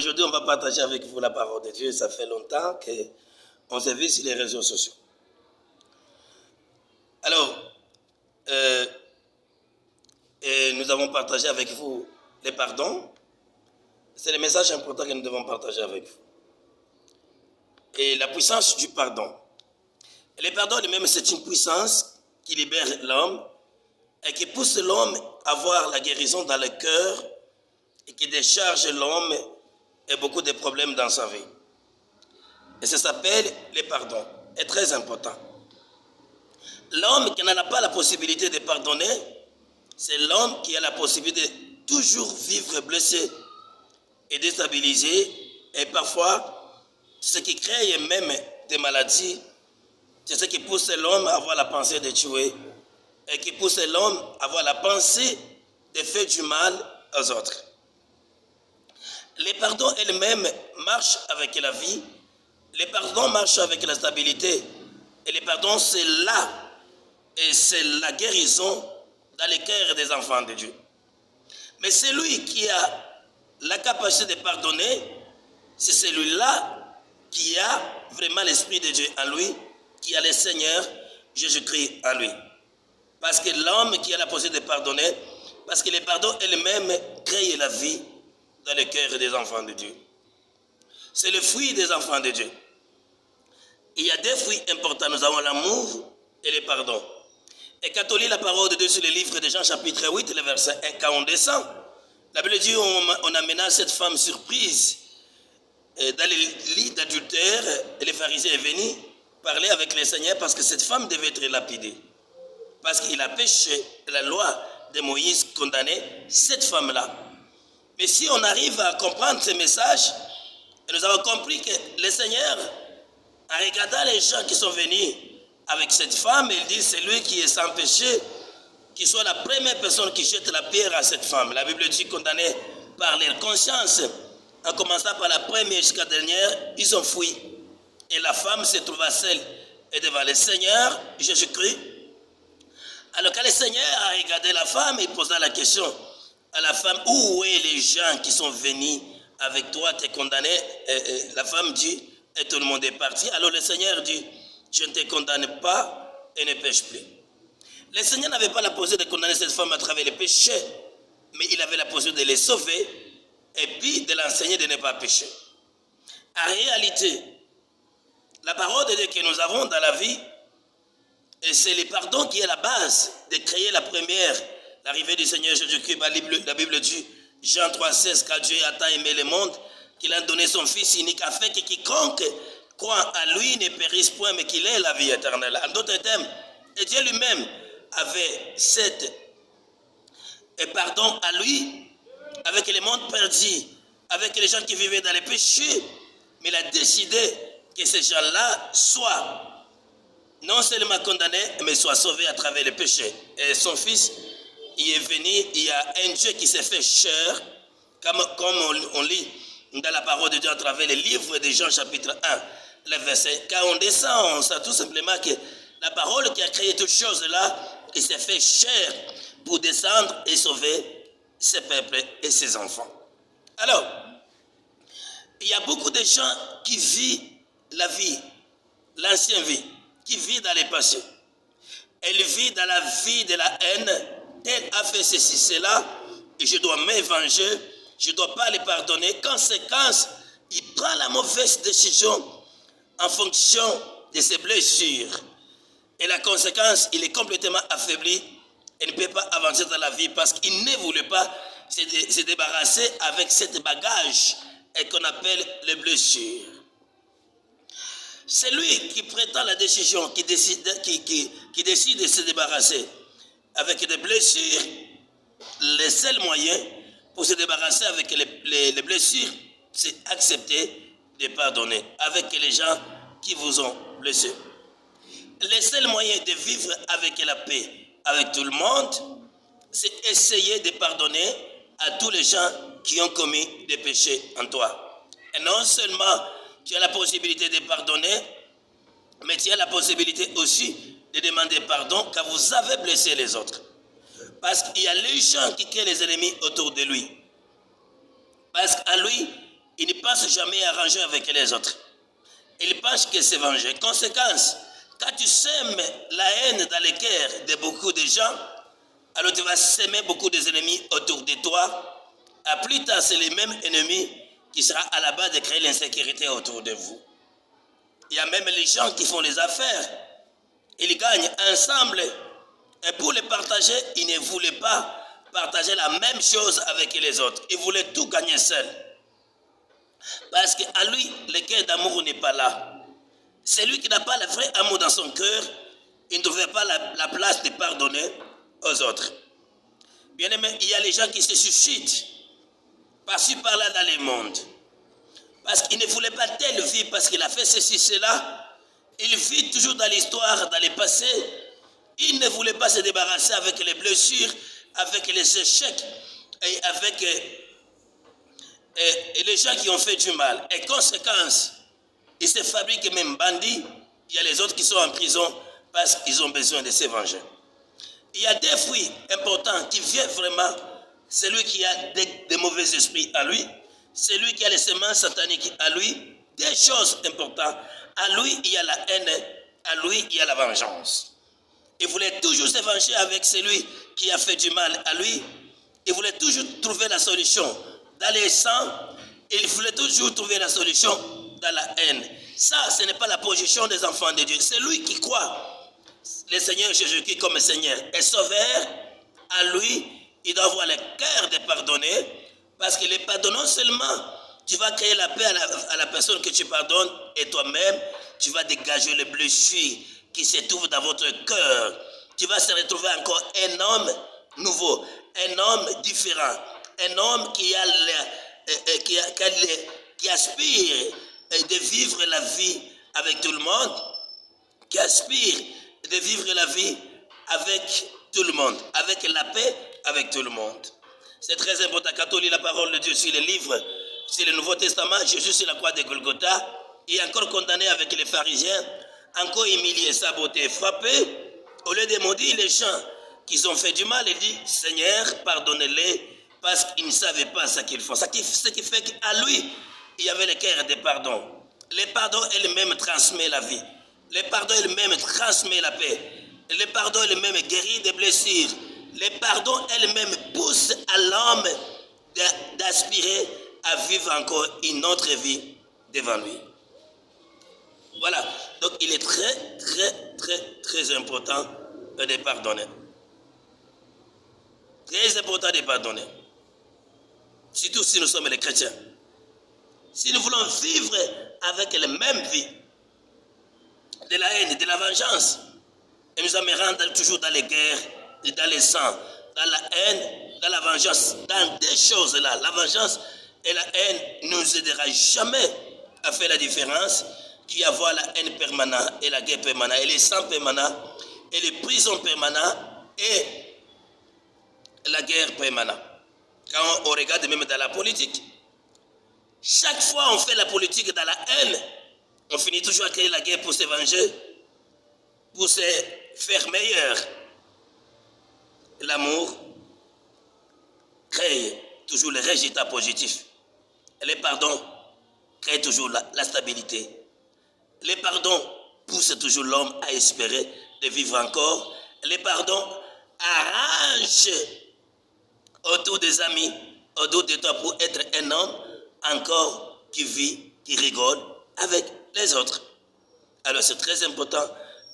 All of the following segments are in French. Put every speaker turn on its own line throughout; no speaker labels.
Aujourd'hui, on va partager avec vous la parole de Dieu. Ça fait longtemps qu'on s'est vu sur les réseaux sociaux. Alors, nous avons partagé avec vous les pardons. C'est le message important que nous devons partager avec vous. Et la puissance du pardon. Et le pardon lui-même, c'est une puissance qui libère l'homme et qui pousse l'homme à voir la guérison dans le cœur et qui décharge l'homme et beaucoup de problèmes dans sa vie. Et ça s'appelle le pardon. C'est très important. L'homme qui n'en a pas la possibilité de pardonner, c'est l'homme qui a la possibilité de toujours vivre blessé et déstabilisé. Et parfois, ce qui crée même des maladies, c'est ce qui pousse l'homme à avoir la pensée de tuer et qui pousse l'homme à avoir la pensée de faire du mal aux autres. Les pardons elles-mêmes marchent avec la vie. Les pardons marchent avec la stabilité. Et les pardons, c'est là. Et c'est la guérison dans les cœurs des enfants de Dieu. Mais celui qui a la capacité de pardonner, c'est celui-là qui a vraiment l'Esprit de Dieu en lui, qui a le Seigneur Jésus-Christ en lui. Parce que l'homme qui a la possibilité de pardonner, parce que les pardons elles-mêmes créent la vie dans le cœur des enfants de Dieu. C'est le fruit des enfants de Dieu. Il y a deux fruits importants. Nous avons l'amour et le pardon. Et quand on lit la parole de Dieu sur le livre de Jean chapitre 8, le verset 1, quand on descend, la Bible dit on amena cette femme surprise dans le lit d'adultère et les pharisiens est venu parler avec le Seigneur parce que cette femme devait être lapidée. Parce qu'il a péché, la loi de Moïse condamnait cette femme-là. Mais si on arrive à comprendre ce message, nous avons compris que le Seigneur, en regardant les gens qui sont venus avec cette femme, il dit c'est lui qui est sans péché, qui soit la première personne qui jette la pierre à cette femme. La Bible dit condamné par leur conscience, en commençant par la première jusqu'à la dernière, ils ont fui. Et la femme se trouva seule et devant le Seigneur, Jésus-Christ. Alors quand le Seigneur a regardé la femme, il posa la question à la femme, où est les gens qui sont venus avec toi, te condamner? Et la femme dit, et tout le monde est parti. Alors le Seigneur dit, je ne te condamne pas et ne pêche plus. Le Seigneur n'avait pas la possibilité de condamner cette femme à travers les péchés, mais il avait la possibilité de les sauver et puis de l'enseigner de ne pas pécher. En réalité, la parole de Dieu que nous avons dans la vie, et c'est le pardon qui est la base de créer la première, l'arrivée du Seigneur Jésus-Christ. La Bible dit, Jean 3,16, car Dieu a tant aimé le monde qu'il a donné son Fils unique afin que quiconque croit à lui ne périsse point, mais qu'il ait la vie éternelle. En d'autres termes, et Dieu lui-même avait cette pardon à lui, avec le monde perdu, avec les gens qui vivaient dans les péchés, mais il a décidé que ces gens-là soient non seulement condamnés, mais soient sauvés à travers le péché. Et son Fils, il est venu, il y a un Dieu qui s'est fait chair, comme on lit dans la parole de Dieu à travers les livres de Jean chapitre 1, le verset. Quand on descend, on sait tout simplement que la parole qui a créé toutes choses là, il s'est fait chair pour descendre et sauver ses peuples et ses enfants. Alors, il y a beaucoup de gens qui vivent la vie, l'ancienne vie, qui vit dans les passés. Elle vit dans la vie de la haine. Elle a fait ceci, cela, et je dois me venger, je ne dois pas les pardonner. Conséquence, il prend la mauvaise décision en fonction de ses blessures. Et la conséquence, il est complètement affaibli et ne peut pas avancer dans la vie parce qu'il ne voulait pas se débarrasser avec cet bagage qu'on appelle les blessures. C'est lui qui prétend la décision, qui décide de se débarrasser avec des blessures. Le seul moyen pour se débarrasser avec les blessures, c'est accepter de pardonner avec les gens qui vous ont blessé. Le seul moyen de vivre avec la paix avec tout le monde, c'est essayer de pardonner à tous les gens qui ont commis des péchés en toi. Et non seulement tu as la possibilité de pardonner, mais tu as la possibilité aussi de demander pardon quand vous avez blessé les autres. Parce qu'il y a les gens qui créent les ennemis autour de lui. Parce qu'à lui, il ne pense jamais à arranger avec les autres. Il pense que c'est venger. Conséquence, quand tu sèmes la haine dans les cœurs de beaucoup de gens, alors tu vas s'aimer beaucoup des ennemis autour de toi. À plus tard, c'est les mêmes ennemis qui seront à la base de créer l'insécurité autour de vous. Il y a même les gens qui font les affaires. Ils gagnent ensemble. Et pour les partager, ils ne voulaient pas partager la même chose avec les autres. Ils voulaient tout gagner seuls. Parce qu'à lui, le cœur d'amour n'est pas là. C'est lui qui n'a pas le vrai amour dans son cœur. Il ne trouvait pas la place de pardonner aux autres. Bien aimé, il y a les gens qui se suscitent par-ci par-là dans le monde. Parce qu'il ne voulait pas telle vie, parce qu'il a fait ceci, cela. Il vit toujours dans l'histoire, dans le passé. Il ne voulait pas se débarrasser avec les blessures, avec les échecs et avec les gens qui ont fait du mal. Et conséquence, il se fabrique même bandits. Il y a les autres qui sont en prison parce qu'ils ont besoin de se venger. Il y a des fruits importants qui viennent vraiment. Celui qui a des mauvais esprits à lui, celui qui a les semences sataniques à lui, des choses importantes. À lui, il y a la haine. À lui, il y a la vengeance. Il voulait toujours se venger avec celui qui a fait du mal à lui. Il voulait toujours trouver la solution dans les sangs. Il voulait toujours trouver la solution dans la haine. Ça, ce n'est pas la position des enfants de Dieu. C'est lui qui croit le Seigneur Jésus-Christ comme Seigneur et Sauveur. À lui, il doit avoir le cœur de pardonner. Parce que les pardonnant seulement, tu vas créer la paix à la personne que tu pardonnes. Et toi-même, tu vas dégager les blessures qui se trouvent dans votre cœur. Tu vas se retrouver encore un homme nouveau, un homme différent, un homme qui aspire de vivre la vie avec tout le monde, qui aspire de vivre la vie avec tout le monde, avec la paix avec tout le monde. C'est très important. Quand on lit la parole de Dieu sur les livres, sur le Nouveau Testament, Jésus sur la croix de Golgotha, il est encore condamné avec les pharisiens, encore humilié, saboté, frappé. Au lieu de maudire les gens qui ont fait du mal, il dit, Seigneur, pardonnez-les, parce qu'ils ne savaient pas ce qu'ils font. Ce qui fait qu'à lui, il y avait le cœur de pardon. Le pardon elle-même transmet la vie. Le pardon elle-même transmet la paix. Le pardon elle-même guérit des blessures. Le pardon elle-même pousse à l'homme d'aspirer à vivre encore une autre vie devant lui. Voilà. Donc il est très, très, très, très important de pardonner. Très important de pardonner. Surtout si nous sommes les chrétiens. Si nous voulons vivre avec la même vie, de la haine, de la vengeance, et nous amènerons toujours dans les guerres, dans les sangs, dans la haine, dans la vengeance, dans des choses-là. La vengeance et la haine ne nous aidera jamais à faire la différence qu'il y a avoir la haine permanente et la guerre permanente, et les sangs permanents, et les prisons permanentes, et la guerre permanente. Quand on regarde même dans la politique, chaque fois on fait la politique dans la haine, on finit toujours à créer la guerre pour se venger, pour se faire meilleur. L'amour crée toujours les résultats positifs. Et le pardon crée toujours la stabilité. Le pardon pousse toujours l'homme à espérer de vivre encore. Le pardon arrange autour des amis, autour de toi pour être un homme encore qui vit, qui rigole avec les autres. Alors c'est très important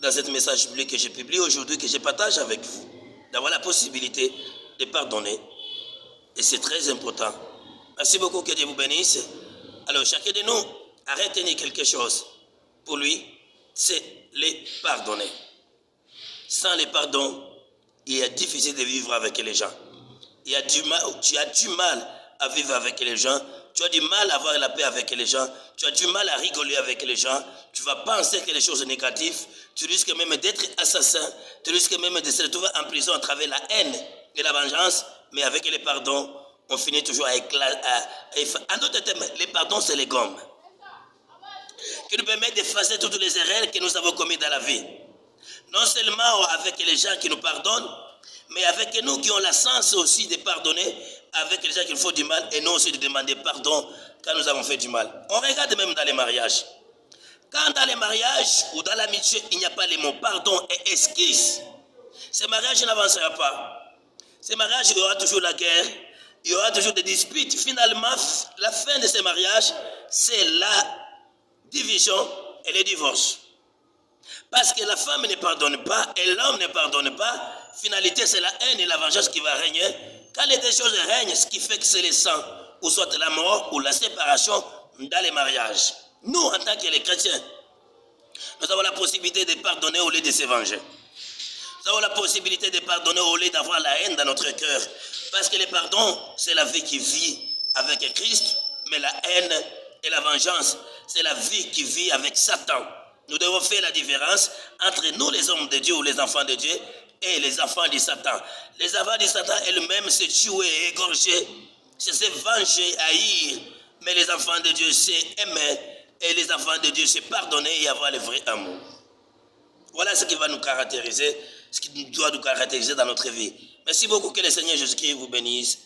dans ce message biblique que je publie aujourd'hui, que je partage avec vous, d'avoir la possibilité de pardonner. Et c'est très important. Merci beaucoup, que Dieu vous bénisse. Alors chacun de nous a retenu quelque chose. Pour lui, c'est les pardonner. Sans les pardons, il est difficile de vivre avec les gens. Tu as du mal à vivre avec les gens. Tu as du mal à avoir la paix avec les gens. Tu as du mal à rigoler avec les gens. Tu vas penser que les choses négatives. Tu risques même d'être assassin. Tu risques même de se retrouver en prison à travers la haine et la vengeance. Mais avec les pardons, on finit toujours à éclater. En d'autres termes, les pardons, c'est les gommes qui nous permettent d'effacer toutes les erreurs que nous avons commises dans la vie. Non seulement avec les gens qui nous pardonnent, mais avec nous qui ont la sens aussi de pardonner avec les gens qui nous font du mal, et nous aussi de demander pardon quand nous avons fait du mal. On regarde même dans les mariages. Quand dans les mariages ou dans l'amitié, il n'y a pas les mots pardon et excuse, ce mariage n'avancera pas. Ce mariage, il y aura toujours la guerre, il y aura toujours des disputes. Finalement, la fin de ce mariage, c'est la division et le divorce. Parce que la femme ne pardonne pas et l'homme ne pardonne pas. Finalité, c'est la haine et la vengeance qui va régner. Quand les deux choses règnent, ce qui fait que c'est le sang, ou soit la mort ou la séparation dans les mariages. Nous, en tant que les chrétiens, nous avons la possibilité de pardonner au lieu de se venger. Nous avons la possibilité de pardonner au lieu d'avoir la haine dans notre cœur. Parce que le pardon, c'est la vie qui vit avec Christ, mais la haine et la vengeance, c'est la vie qui vit avec Satan. Nous devons faire la différence entre nous, les hommes de Dieu ou les enfants de Dieu, et les enfants de Satan. Les enfants de Satan elles-mêmes se tuer, égorger, se venger, haïr. Mais les enfants de Dieu, c'est aimer. Et les enfants de Dieu, c'est pardonner et avoir le vrai amour. Voilà ce qui va nous caractériser, ce qui doit nous caractériser dans notre vie. Merci beaucoup, que le Seigneur Jésus-Christ vous bénisse.